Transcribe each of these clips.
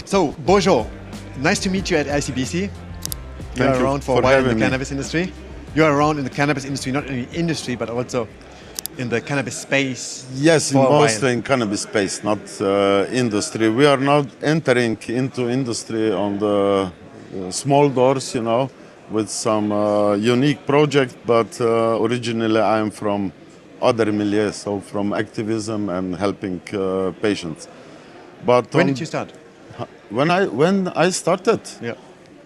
So, Bojo, nice to meet you at ICBC. You're around for a while in the cannabis industry. You're around in the cannabis industry, not in the industry, but also in the cannabis space. Yes, mostly in cannabis space, not industry. We are not entering into industry on the small doors, with some unique project, but originally I am from other milieu, so from activism and helping patients. But when did you start? When I started? Yeah.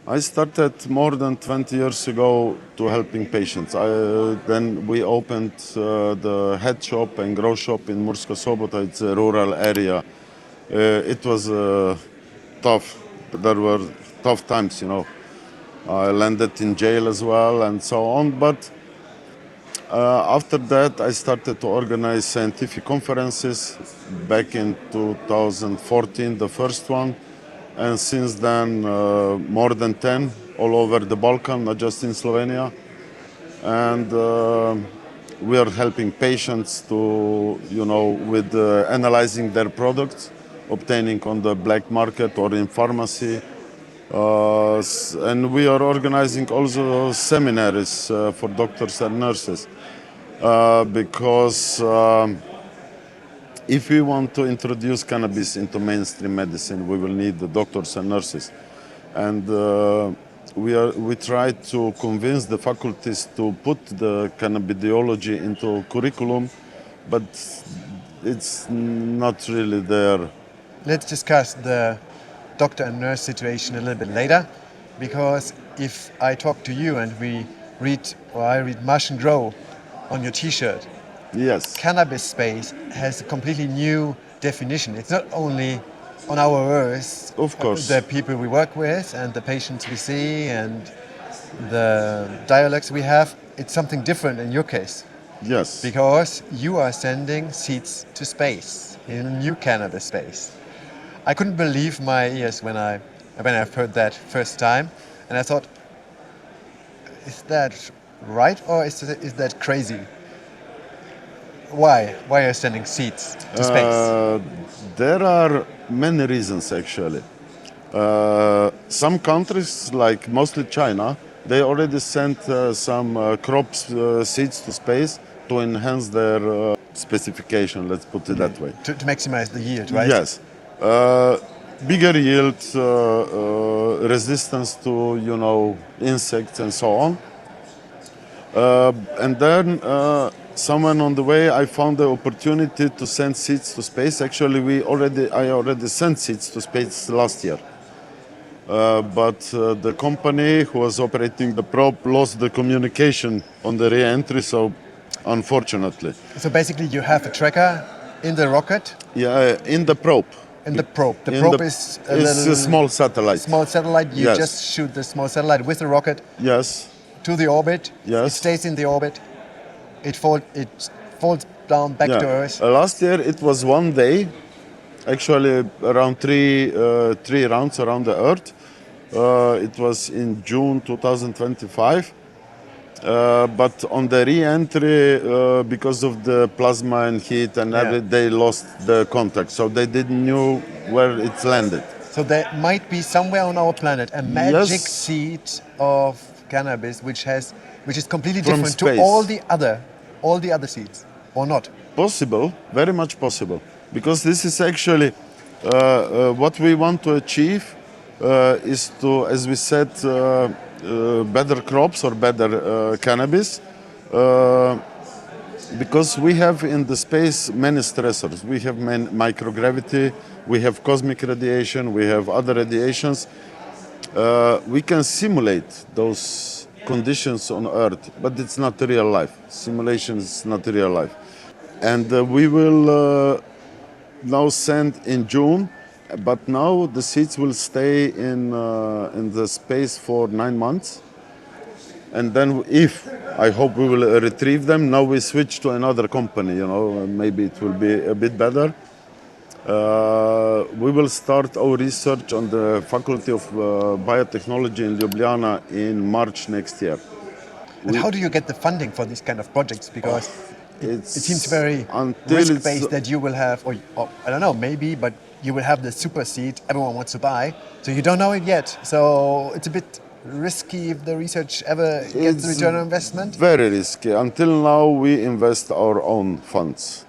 I started more than 20 years ago to helping patients. Then we opened the head shop and grow shop in Murska Sobota. It's a rural area. It was tough. There were tough times, I landed in jail as well and so on. But after that, I started to organize scientific conferences back in 2014, the first one. And since then, more than 10 all over the Balkan, not just in Slovenia. And we are helping patients to, with analyzing their products, obtaining on the black market or in pharmacy. And we are organizing also seminaries for doctors and nurses because if we want to introduce cannabis into mainstream medicine, we will need the doctors and nurses. And we try to convince the faculties to put the cannabidiology into curriculum, but it's not really there. Let's discuss the doctor and nurse situation a little bit later, because if I talk to you and I read Marsh and Grow on your t-shirt, yes, cannabis space has a completely new definition. It's not only on our earth, of course, the people we work with and the patients we see and the dialogues we have. It's something different in your case. Yes. Because you are sending seeds to space in a new cannabis space. I couldn't believe my ears when I heard that first time, and I thought, is that right or is that crazy? Why are you sending seeds to space? There are many reasons, actually. Some countries, like mostly China, they already sent some crops seeds to space to enhance their specification, let's put it that way. To maximize the yield, right? Yes. Bigger yield, resistance to, insects and so on. And then somewhere on the way, I found the opportunity to send seeds to space. Actually, I already sent seeds to space last year. But the company who was operating the probe lost the communication on the re-entry, so unfortunately. So basically, you have a tracker in the rocket? Yeah, in the probe. In the probe. The probe is a small satellite. Small satellite. You just shoot the small satellite with the rocket. Yes. To the orbit. Yes. It stays in the orbit. It falls down back to Earth. Last year it was 1 day, actually around three rounds around the Earth. It was in June 2025. But on the re-entry, because of the plasma and heat and everything, they lost the contact. So they didn't know where it landed. So there might be somewhere on our planet a magic seed of cannabis which is completely different to all the other seeds, or not? Possible, very much possible, because this is actually what we want to achieve is to, as we said, better crops or better cannabis, because we have in the space many stressors. We have microgravity, we have cosmic radiation, we have other radiations. We can simulate those conditions on Earth, but it's not real life. Simulation is not real life. And we will now send in June, but now the seeds will stay in the space for 9 months. And then I hope we will retrieve them. Now we switch to another company, maybe it will be a bit better. We will start our research on the Faculty of Biotechnology in Ljubljana in March next year. And how do you get the funding for these kind of projects? Because It seems very until risk-based that you will have, or I don't know, maybe, but you will have the super seed everyone wants to buy. So you don't know it yet. So it's a bit risky if the research ever gets the return on investment. Very risky. Until now, we invest our own funds.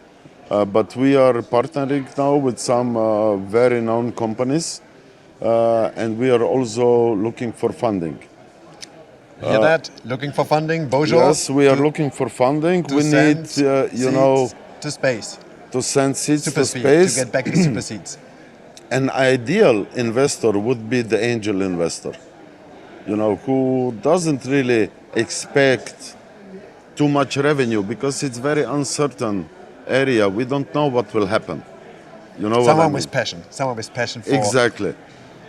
But we are partnering now with some very known companies. And we are also looking for funding. Hear that? Looking for funding, Bojo? Yes, we are looking for funding. We need, to space. To send seeds Super to seed, space. to get back to super seeds. An ideal investor would be the angel investor, who doesn't really expect too much revenue because it's very uncertain area. We don't know what will happen. Someone with passion. Someone with passion for exactly.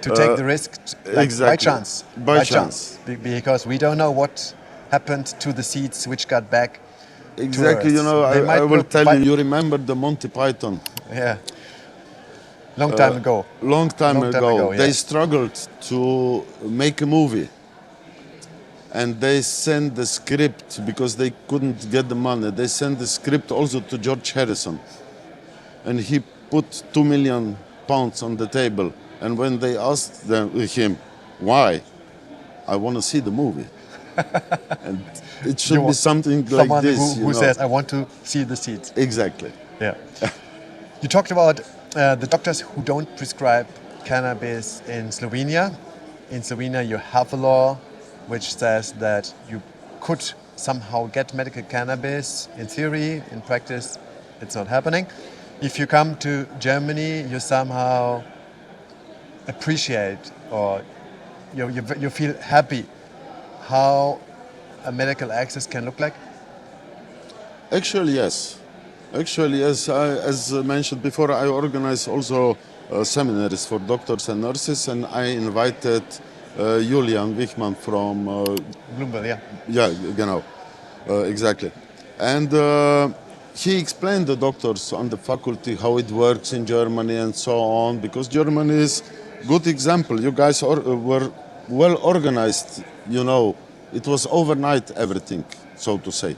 To take the risk exactly. by chance. By chance. Because we don't know what happened to the seeds which got back. Exactly. To Earth. I will tell you. You remember the Monty Python? Yeah. Long time ago. Long time ago. Yeah. They struggled to make a movie. And they sent the script because they couldn't get the money. They sent the script also to George Harrison. And he put £2 million on the table. And when they asked him, why? I want to see the movie. And it should be something like this. Someone who says, I want to see the seeds. Exactly. Yeah. You talked about the doctors who don't prescribe cannabis in Slovenia. In Slovenia, you have a law which says that you could somehow get medical cannabis in theory. In practice, it's not happening. If you come to Germany, you somehow appreciate or you feel happy how a medical access can look like? Actually, yes. As mentioned before, I organize also seminaries for doctors and nurses, and I invited Julian Wichmann from Bloomberg, yeah. Yeah, genau. Exactly. And he explained the doctors on the faculty how it works in Germany and so on, because Germany is good example. You guys were well organized, It was overnight everything, so to say.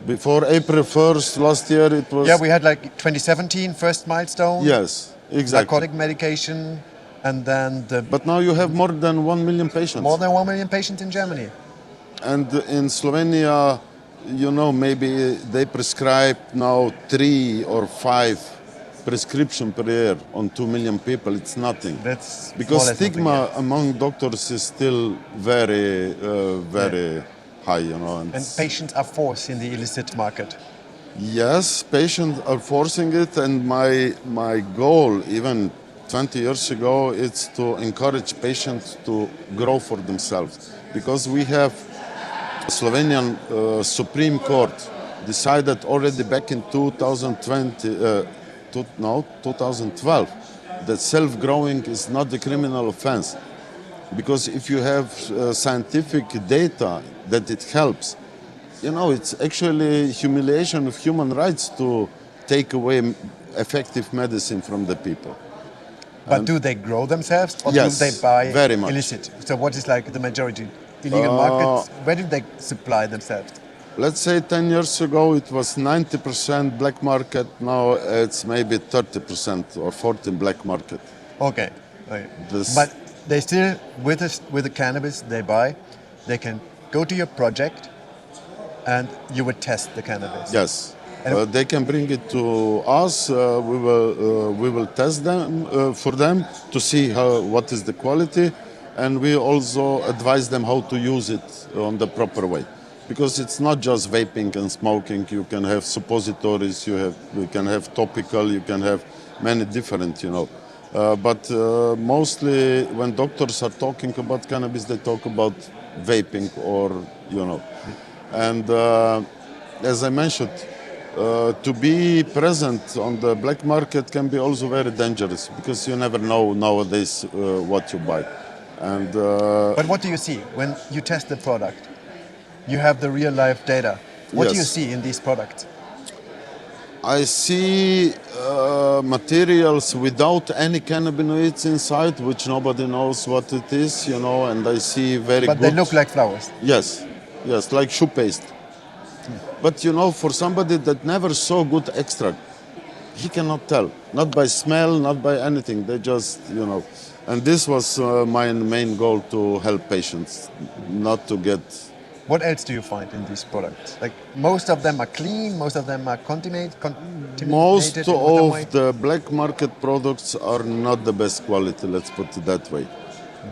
Before April 1st last year, it was... Yeah, we had like 2017 first milestone. Yes, exactly. Narcotic medication, and then But now you have more than 1 million patients. More than 1 million patients in Germany. And in Slovenia, maybe they prescribe now 3 or 5 prescription per year on 2 million people. It's nothing. That's because stigma among doctors is still very high, And patients are forced in the illicit market. Yes, patients are forcing it, and my goal, even 20 years ago, is to encourage patients to grow for themselves, because we have Slovenian Supreme Court decided already back in 2012 that self-growing is not a criminal offense, because if you have scientific data that it helps, it's actually humiliation of human rights to take away effective medicine from the people. But do they grow themselves, or yes, do they buy very much. illicit? So what is like the majority? Illegal markets, where do they supply themselves? Let's say 10 years ago it was 90% black market, now it's maybe 30% or 40% black market. Okay. But they still, with the cannabis they buy, they can go to your project and you would test the cannabis. Yes. They can bring it to us. We will test them for them to see what is the quality, and we also advise them how to use it on the proper way. Because it's not just vaping and smoking. You can have suppositories. You can have topical. You can have many different, But mostly when doctors are talking about cannabis, they talk about vaping or, And as I mentioned, to be present on the black market can be also very dangerous, because you never know nowadays what you buy. And but what do you see when you test the product? You have the real life data. What do you see in these products? I see materials without any cannabinoids inside, which nobody knows what it is, and I see very good... But they look like flowers. Yes, like shoe paste. But for somebody that never saw good extract, he cannot tell. Not by smell, not by anything. They just, And this was my main goal, to help patients, not to get... What else do you find in these products? Like, most of them are clean, most of them are contaminated. Most of the black market products are not the best quality, let's put it that way.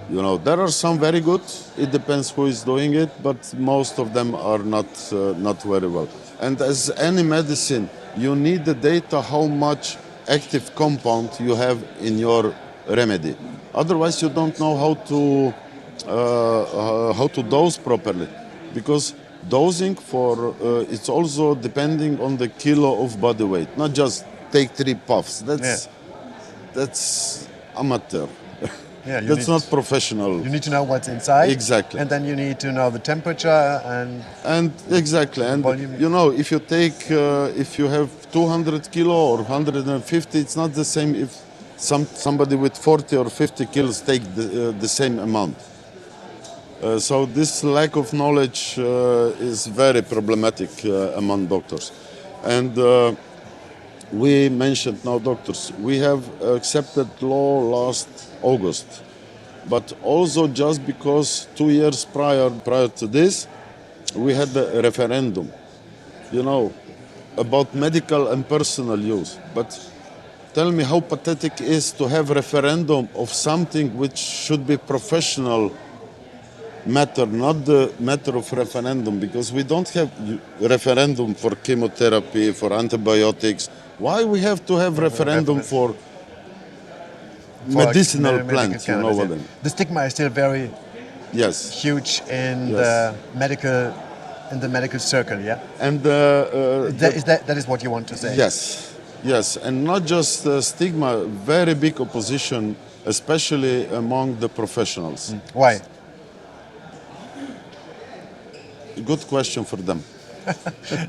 There are some very good, it depends who is doing it, but most of them are not very well. And as any medicine, you need the data how much active compound you have in your remedy. Otherwise, you don't know how to dose properly. Because dosing it's also depending on the kilo of body weight, not just take 3 puffs. That's amateur. Yeah, that's not professional. You need to know what's inside. Exactly. And then you need to know the temperature and exactly. And volume. If you take if you have 200 kilo or 150, it's not the same if somebody with 40 or 50 kilos take the same amount. So this lack of knowledge is very problematic among doctors. And we mentioned now doctors. We have accepted law last August. But also just because 2 years prior to this, we had a referendum, about medical and personal use. But tell me how pathetic it is to have referendum of something which should be professional matter, not the matter of referendum, because we don't have referendum for chemotherapy, for antibiotics. Why we have to have referendum for medicinal plants? Cannabis, what I mean? The stigma is still very huge in the medical circle, yeah. And that is what you want to say. Yes, and not just stigma, very big opposition, especially among the professionals. Why? Good question for them.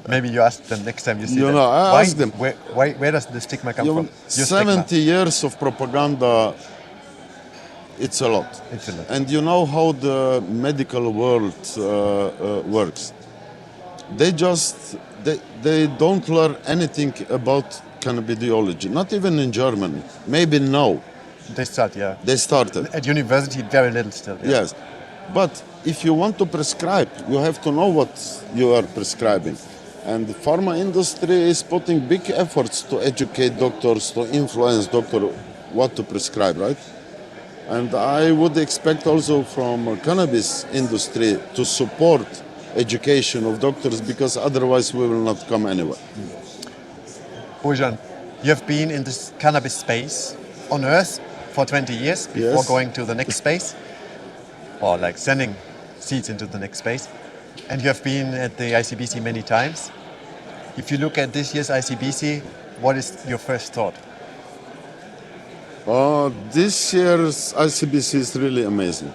Maybe you ask them next time you see them. I ask them. Where does the stigma come from? 70 years of propaganda, it's a lot. And you know how the medical world works. They don't learn anything about cannabidiology, not even in Germany. Maybe now. They started. They started. At university, very little still. Yeah. Yes. But if you want to prescribe, you have to know what you are prescribing. And the pharma industry is putting big efforts to educate doctors, to influence doctors what to prescribe, right? And I would expect also from cannabis industry to support education of doctors, because otherwise we will not come anywhere. Božidar, you have been in this cannabis space on Earth for 20 years before going to the next space, or like sending seeds into the next space. And you have been at the ICBC many times. If you look at this year's ICBC, what is your first thought? This year's ICBC is really amazing.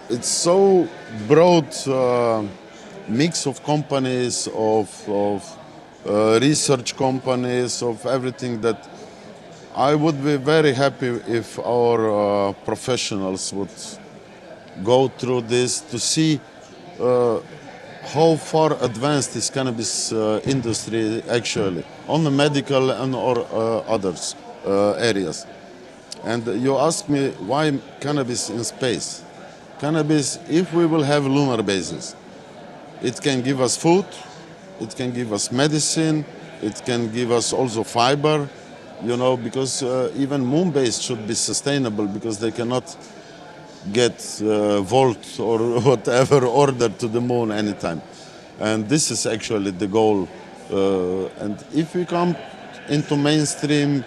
It's so broad mix of companies, of research companies, of everything, that I would be very happy if our professionals would go through this to see how far advanced is cannabis industry actually on the medical and or others areas. And you ask me why cannabis in space. Cannabis, if we will have lunar bases, it can give us food, it can give us medicine, it can give us also fiber, because even moon base should be sustainable, because they cannot get volt or whatever ordered to the moon anytime. And this is actually the goal. And if we come into mainstream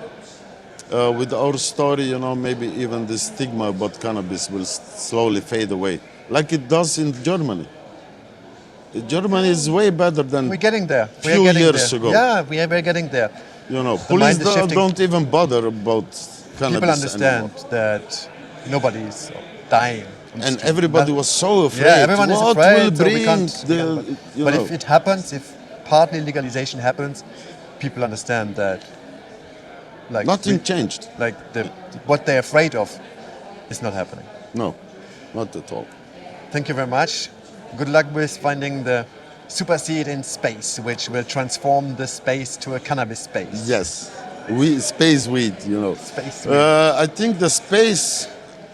with our story, maybe even the stigma about cannabis will slowly fade away, like it does in Germany. Germany is way better than we're getting there. Few years ago. Yeah, we're getting there. Police don't even bother about cannabis. People understand that nobody is dying. And everybody was so afraid. Yeah, everyone is afraid. Will bring but if it happens, if partly legalization happens, people understand that. Nothing changed. What they're afraid of is not happening. No, not at all. Thank you very much. Good luck with finding the supersede in space, which will transform the space to a cannabis space. Yes, we space weed, you know. Space weed. I think the space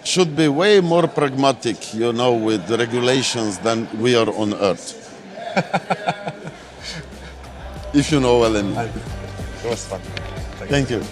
should be way more pragmatic, you know, with the regulations than we are on Earth. If you know what I mean. It was fun. Thank you.